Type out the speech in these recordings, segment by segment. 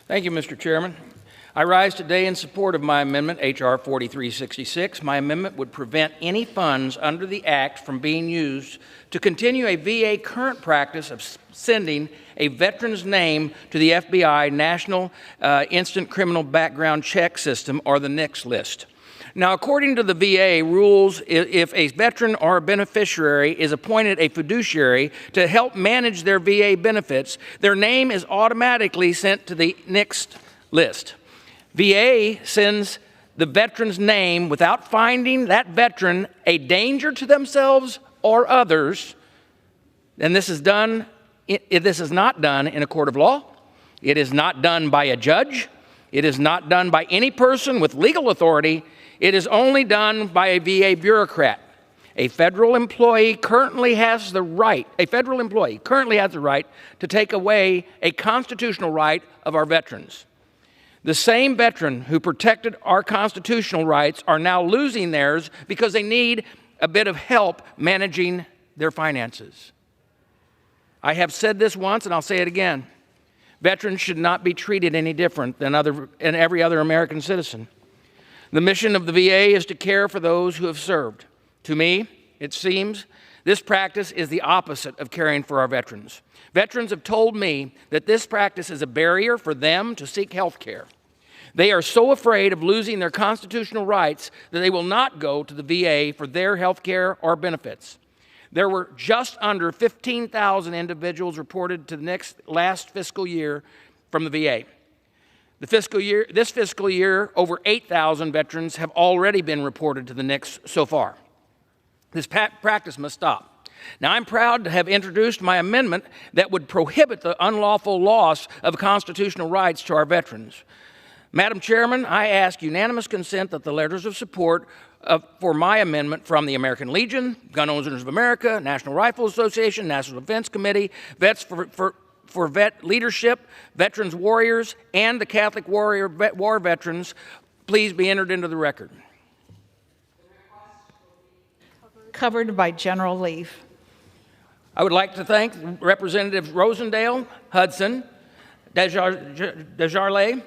Thank you, Mr. Chairman. I rise today in support of my amendment, H.R. 4366. My amendment would prevent any funds under the Act from being used to continue a VA current practice of sending a veteran's name to the FBI National Instant Criminal Background Check System, or the NICS list. Now, according to the VA rules, if a veteran or a beneficiary is appointed a fiduciary to help manage their VA benefits, their name is automatically sent to the NICS list. VA sends the veteran's name without finding that veteran a danger to themselves or others, and this is not done in a court of law. It is not done by a judge. It is not done by any person with legal authority. It is only done by a VA bureaucrat. A federal employee currently has the right to take away a constitutional right of our veterans. The same veteran who protected our constitutional rights are now losing theirs because they need a bit of help managing their finances. I have said this once, and I'll say it again. Veterans should not be treated any different than every other American citizen. The mission of the VA is to care for those who have served. To me, it seems this practice is the opposite of caring for our veterans. Veterans have told me that this practice is a barrier for them to seek health care. They are so afraid of losing their constitutional rights that they will not go to the VA for their health care or benefits. There were just under 15,000 individuals reported to the last fiscal year from the VA. This fiscal year, over 8,000 veterans have already been reported to the NICS so far. This practice must stop. Now, I'm proud to have introduced my amendment that would prohibit the unlawful loss of constitutional rights to our veterans. Madam Chairman, I ask unanimous consent that the letters of support for my amendment from the American Legion, Gun Owners of America, National Rifle Association, National Defense Committee, Vets for Vet Leadership, Veterans Warriors, and the Catholic War Veterans please be entered into the record. Covered by general leave. I would like to thank Representatives Rosendale, Hudson, Desjardins,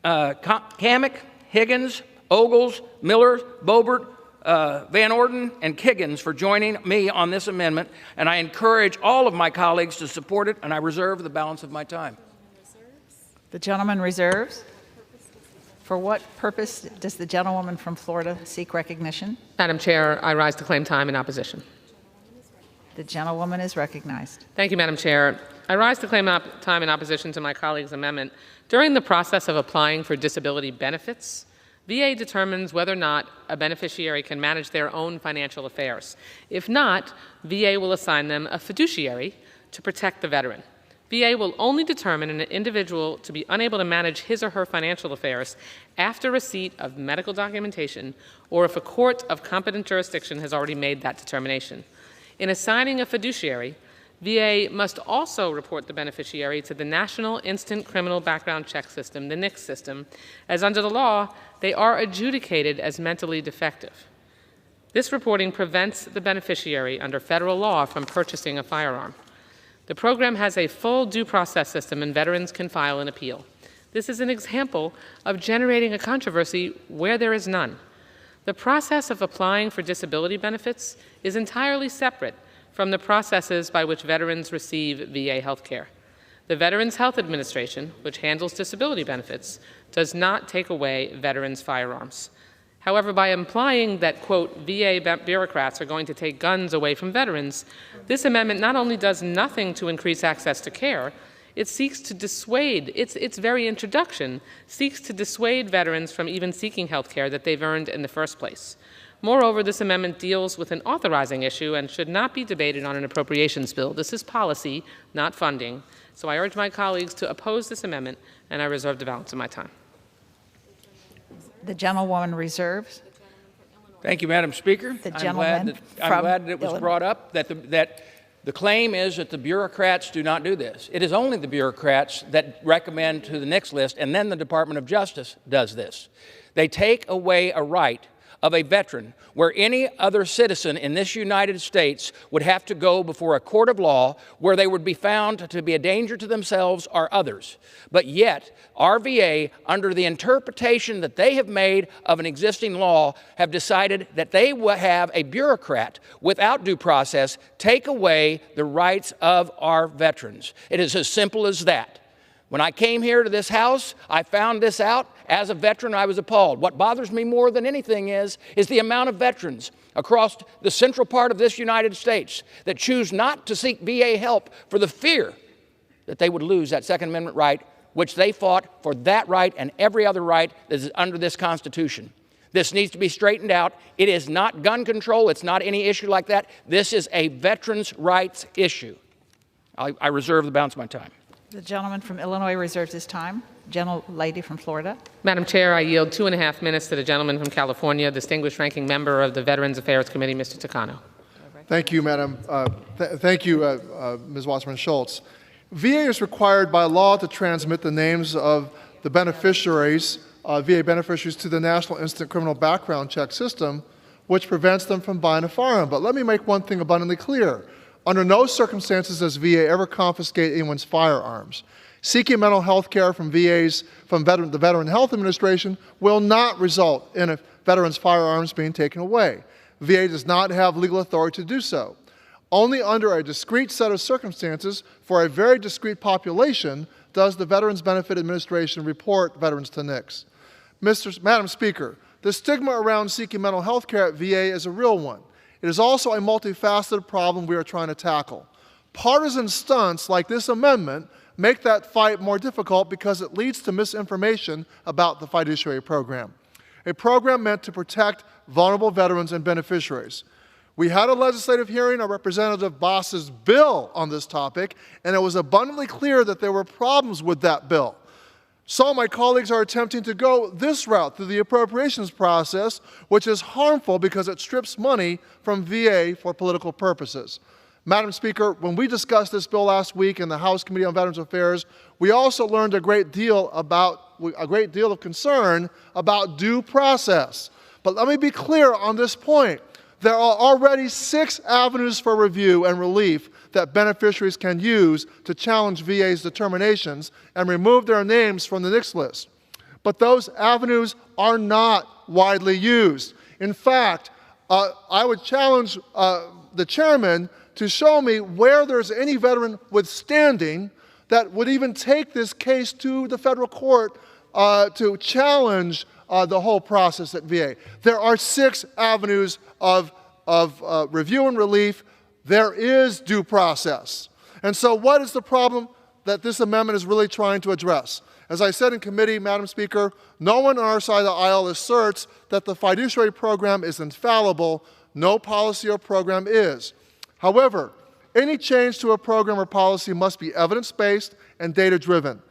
Kamek, Higgins, Ogles, Miller, Boebert, Van Orden, and Kiggins for joining me on this amendment, and I encourage all of my colleagues to support it, and I reserve the balance of my time. The gentleman reserves. For what purpose does the gentlewoman from Florida seek recognition? Madam Chair, I rise to claim time in opposition. The gentlewoman is recognized. Thank you, Madam Chair. I rise to claim time in opposition to my colleague's amendment. During the process of applying for disability benefits, VA determines whether or not a beneficiary can manage their own financial affairs. If not, VA will assign them a fiduciary to protect the veteran. VA will only determine an individual to be unable to manage his or her financial affairs after receipt of medical documentation or if a court of competent jurisdiction has already made that determination. In assigning a fiduciary, VA must also report the beneficiary to the National Instant Criminal Background Check System, the NICS system, as under the law, they are adjudicated as mentally defective. This reporting prevents the beneficiary under federal law from purchasing a firearm. The program has a full due process system and veterans can file an appeal. This is an example of generating a controversy where there is none. The process of applying for disability benefits is entirely separate from the processes by which veterans receive VA health care. The Veterans Health Administration, which handles disability benefits, does not take away veterans' firearms. However, by implying that, quote, VA bureaucrats are going to take guns away from veterans, this amendment not only does nothing to increase access to care, it seeks to dissuade, its very introduction seeks to dissuade veterans from even seeking health care that they've earned in the first place. Moreover, this amendment deals with an authorizing issue and should not be debated on an appropriations bill. This is policy, not funding. So I urge my colleagues to oppose this amendment, and I reserve the balance of my time. The gentlewoman reserves. Thank you, Madam Speaker. The I'm glad that it was brought up that the claim is that the bureaucrats do not do this. It is only the bureaucrats that recommend to the NICS list, and then the Department of Justice does this. They take away a right of a veteran where any other citizen in this United States would have to go before a court of law where they would be found to be a danger to themselves or others. But yet, our VA, under the interpretation that they have made of an existing law, have decided that they will have a bureaucrat without due process take away the rights of our veterans. It is as simple as that. When I came here to this house, I found this out. As a veteran, I was appalled. What bothers me more than anything is the amount of veterans across the central part of this United States that choose not to seek VA help for the fear that they would lose that Second Amendment right, which they fought for that right and every other right that is under this Constitution. This needs to be straightened out. It is not gun control. It's not any issue like that. This is a veterans' rights issue. I reserve the balance of my time. The gentleman from Illinois reserves his time. Gentlelady from Florida. Madam Chair, I yield 2.5 minutes to the gentleman from California, distinguished ranking member of the Veterans Affairs Committee, Mr. Takano. Thank you, Madam. Thank you, Ms. Wasserman Schultz. VA is required by law to transmit the names of the beneficiaries, VA beneficiaries, to the National Instant Criminal Background Check System, which prevents them from buying a firearm. But let me make one thing abundantly clear. Under no circumstances does VA ever confiscate anyone's firearms. Seeking mental health care from the Veteran Health Administration will not result in a veteran's firearms being taken away. VA does not have legal authority to do so. Only under a discrete set of circumstances for a very discrete population does the Veterans Benefit Administration report veterans to NICS. Madam Speaker, the stigma around seeking mental health care at VA is a real one. It is also a multifaceted problem we are trying to tackle. Partisan stunts like this amendment make that fight more difficult because it leads to misinformation about the fiduciary program, a program meant to protect vulnerable veterans and beneficiaries. We had a legislative hearing on Representative Boss's bill on this topic, and it was abundantly clear that there were problems with that bill. So my colleagues are attempting to go this route through the appropriations process, which is harmful because it strips money from VA for political purposes. Madam Speaker, when we discussed this bill last week in the House Committee on Veterans Affairs, we also learned a great deal of concern about due process. But let me be clear on this point. There are already 6 avenues for review and relief that beneficiaries can use to challenge VA's determinations and remove their names from the NICS list. But those avenues are not widely used. In fact, I would challenge the chairman to show me where there's any veteran with standing that would even take this case to the federal court to challenge the whole process at VA. There are 6 avenues of review and relief. There is due process. And so what is the problem that this amendment is really trying to address? As I said in committee, Madam Speaker, no one on our side of the aisle asserts that the fiduciary program is infallible. No policy or program is. However, any change to a program or policy must be evidence-based and data-driven.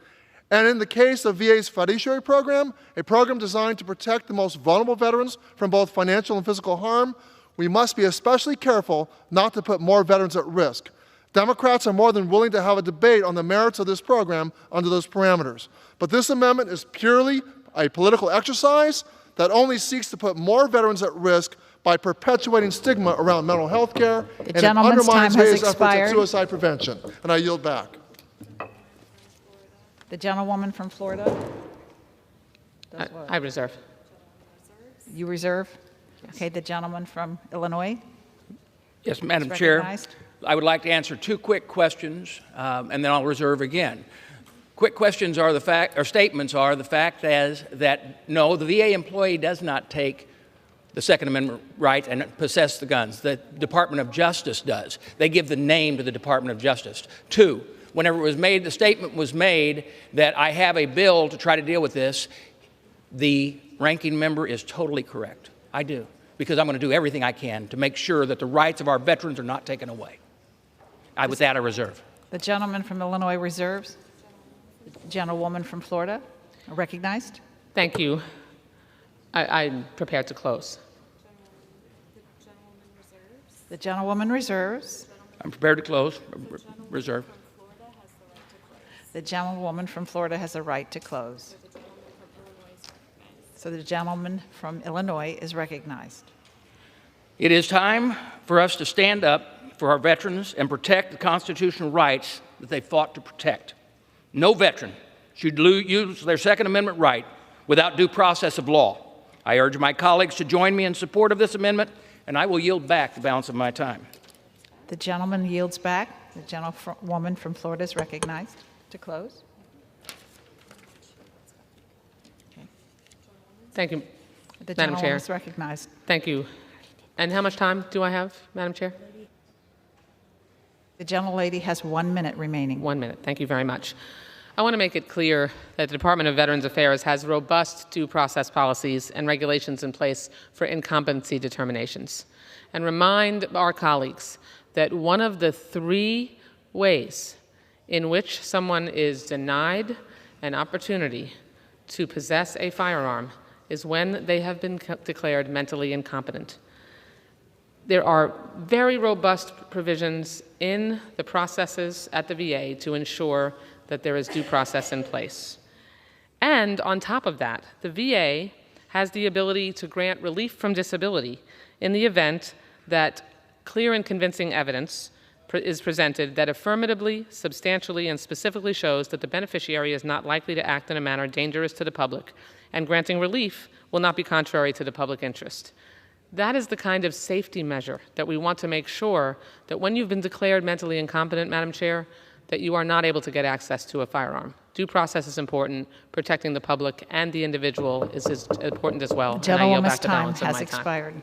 And in the case of VA's fiduciary program, a program designed to protect the most vulnerable veterans from both financial and physical harm, we must be especially careful not to put more veterans at risk. Democrats are more than willing to have a debate on the merits of this program under those parameters. But this amendment is purely a political exercise that only seeks to put more veterans at risk by perpetuating stigma around mental health care, and it undermines VA's efforts at suicide prevention. And I yield back. The gentlewoman from Florida. I reserve. You reserve? Yes. Okay, the gentleman from Illinois. Yes, Madam Chair. I would like to answer 2 quick questions, and then I'll reserve again. Quick questions are statements are the fact is that no, the VA employee does not take the Second Amendment right and possess the guns. The Department of Justice does. They give the name to the Department of Justice. 2, whenever it was made, the statement was made that I have a bill to try to deal with this, the ranking member is totally correct. I do, because I'm going to do everything I can to make sure that the rights of our veterans are not taken away. With that, I reserve. The gentleman from Illinois reserves. The gentlewoman from Florida recognized. Thank you. I'm prepared to close. The gentlewoman reserves. I'm prepared to close. Reserve. The gentlewoman from Florida has a right to close. So the gentleman from Illinois is recognized. It is time for us to stand up for our veterans and protect the constitutional rights that they fought to protect. No veteran should use their Second Amendment right without due process of law. I urge my colleagues to join me in support of this amendment, and I will yield back the balance of my time. The gentleman yields back. The gentlewoman from Florida is recognized to close. Thank you, The Madam gentlewoman Chair. is recognized. Thank you. And how much time do I have, Madam Chair? The gentlelady has 1 minute remaining. 1 minute. Thank you very much. I want to make it clear that the Department of Veterans Affairs has robust due process policies and regulations in place for incompetency determinations, and remind our colleagues that one of the 3 ways in which someone is denied an opportunity to possess a firearm is when they have been declared mentally incompetent. There are very robust provisions in the processes at the VA to ensure that there is due process in place. And on top of that, the VA has the ability to grant relief from disability in the event that clear and convincing evidence is presented that affirmatively, substantially, and specifically shows that the beneficiary is not likely to act in a manner dangerous to the public, and granting relief will not be contrary to the public interest. That is the kind of safety measure that we want to make sure that when you've been declared mentally incompetent, Madam Chair, that you are not able to get access to a firearm. Due process is important. Protecting the public and the individual is as important as well. The And I yield gentlewoman's back the time balance of has my time. expired.